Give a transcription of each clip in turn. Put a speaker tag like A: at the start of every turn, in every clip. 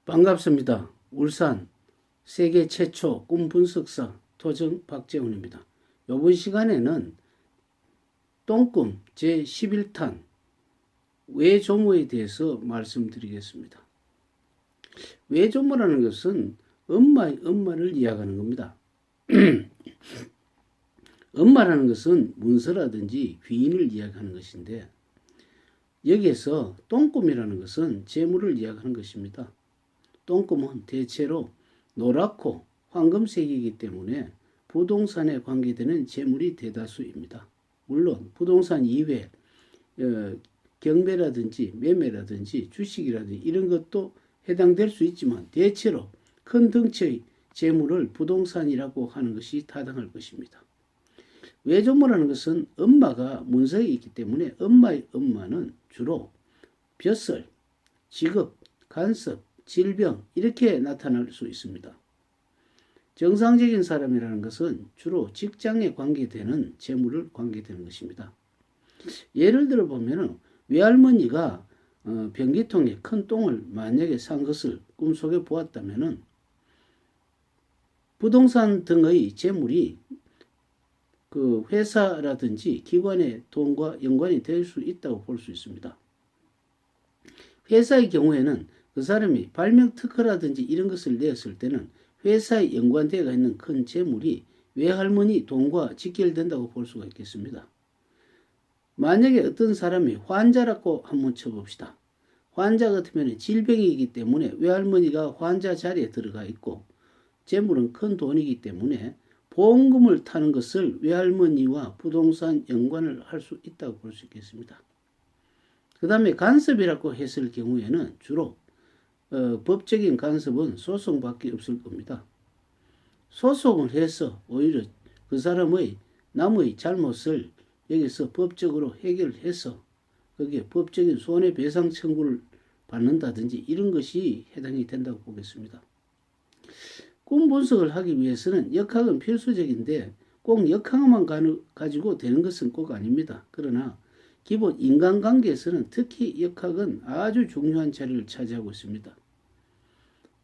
A: 반갑습니다. 울산 세계 최초 꿈 분석사 토정 박재훈입니다. 이번 시간에는 똥꿈 제11탄 외조모에 대해서 말씀드리겠습니다. 외조모라는 것은 엄마의 엄마를 이야기하는 겁니다. 엄마라는 것은 문서라든지 귀인을 이야기하는 것인데, 여기에서 똥꿈이라는 것은 재물을 이야기하는 것입니다. 똥꿈은 대체로 노랗고 황금색이기 때문에 부동산에 관계되는 재물이 대다수입니다. 물론 부동산 이외에 경매라든지 매매라든지 주식이라든지 이런 것도 해당될 수 있지만, 대체로 큰 덩치의 재물을 부동산이라고 하는 것이 타당할 것입니다. 외조모라는 것은 엄마가 문서에 있기 때문에 엄마의 엄마는 주로 벼슬, 직업, 간섭, 질병 이렇게 나타날 수 있습니다. 정상적인 사람이라는 것은 주로 직장에 관계되는 재물을 관계되는 것입니다. 예를 들어 보면 외할머니가 변기통에 큰 똥을 만약에 산 것을 꿈속에 보았다면 부동산 등의 재물이 그 회사라든지 기관의 돈과 연관이 될 수 있다고 볼 수 있습니다. 회사의 경우에는 그 사람이 발명 특허라든지 이런 것을 내었을 때는 회사에 연관되어 있는 큰 재물이 외할머니 돈과 직결된다고 볼 수가 있겠습니다. 만약에 어떤 사람이 환자라고 한번 쳐봅시다. 환자 같으면 질병이기 때문에 외할머니가 환자 자리에 들어가 있고 재물은 큰 돈이기 때문에 보험금을 타는 것을 외할머니와 부동산 연관을 할 수 있다고 볼 수 있겠습니다. 그 다음에 간섭이라고 했을 경우에는 주로 법적인 간섭은 소송밖에 없을 겁니다. 소송을 해서 오히려 그 사람의 남의 잘못을 여기서 법적으로 해결해서 거기에 법적인 손해배상 청구를 받는다든지 이런 것이 해당이 된다고 보겠습니다. 꿈 분석을 하기 위해서는 역학은 필수적인데 꼭 역학만 가지고 되는 것은 꼭 아닙니다. 그러나 기본 인간관계에서는 특히 역학은 아주 중요한 자리를 차지하고 있습니다.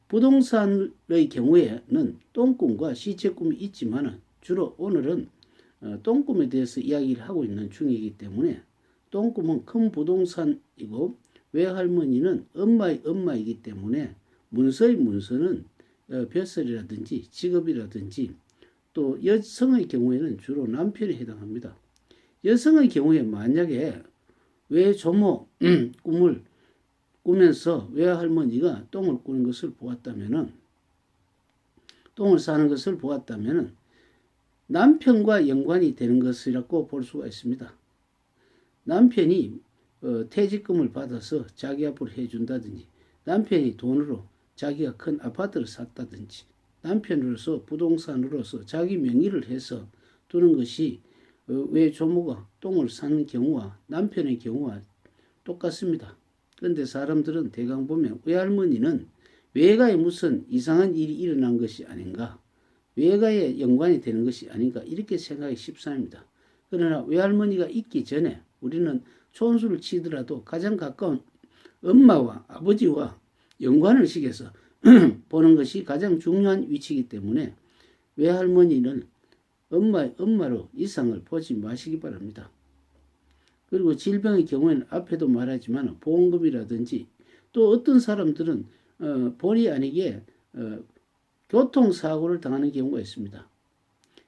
A: 부동산의 경우에는 똥꿈과 시체꿈이 있지만 주로 오늘은 똥꿈에 대해서 이야기를 하고 있는 중이기 때문에 똥꿈은 큰 부동산이고 외할머니는 엄마의 엄마이기 때문에 문서의 문서는 벼슬이라든지 직업이라든지 또 여성의 경우에는 주로 남편이 해당합니다. 여성의 경우에 만약에 외조모 꿈을 꾸면서 외할머니가 똥을 꾸는 것을 보았다면은, 똥을 싸는 것을 보았다면은 남편과 연관이 되는 것이라고 볼 수가 있습니다. 남편이 퇴직금을 받아서 자기 앞으로 해준다든지, 남편이 돈으로 자기가 큰 아파트를 샀다든지, 남편으로서 부동산으로서 자기 명의를 해서 두는 것이 외조모가 똥을 사는 경우와 남편의 경우와 똑같습니다. 그런데 사람들은 대강 보면 외할머니는 외가에 무슨 이상한 일이 일어난 것이 아닌가, 외가에 연관이 되는 것이 아닌가 이렇게 생각이 쉽사입니다. 그러나 외할머니가 있기 전에 우리는 촌수를 치더라도 가장 가까운 엄마와 아버지와 연관을 시켜서 보는 것이 가장 중요한 위치이기 때문에 외할머니는 엄마의 엄마로 이상을 보지 마시기 바랍니다. 그리고 질병의 경우에는 앞에도 말하지만 보험금이라든지 또 어떤 사람들은 본의 아니게 교통사고를 당하는 경우가 있습니다.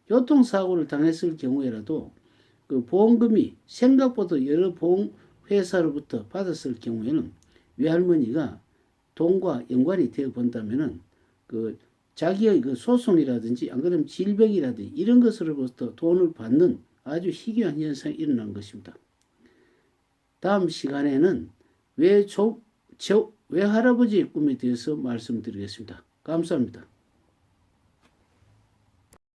A: 교통사고를 당했을 경우에라도 그 보험금이 생각보다 여러 보험회사로부터 받았을 경우에는 외할머니가 돈과 연관이 되어 본다면은 그 자기의 그 소송이라든지 안 그러면 질병이라든지 이런 것으로부터 돈을 받는 아주 희귀한 현상이 일어난 것입니다. 다음 시간에는 외할아버지의 꿈에 대해서 말씀드리겠습니다. 감사합니다.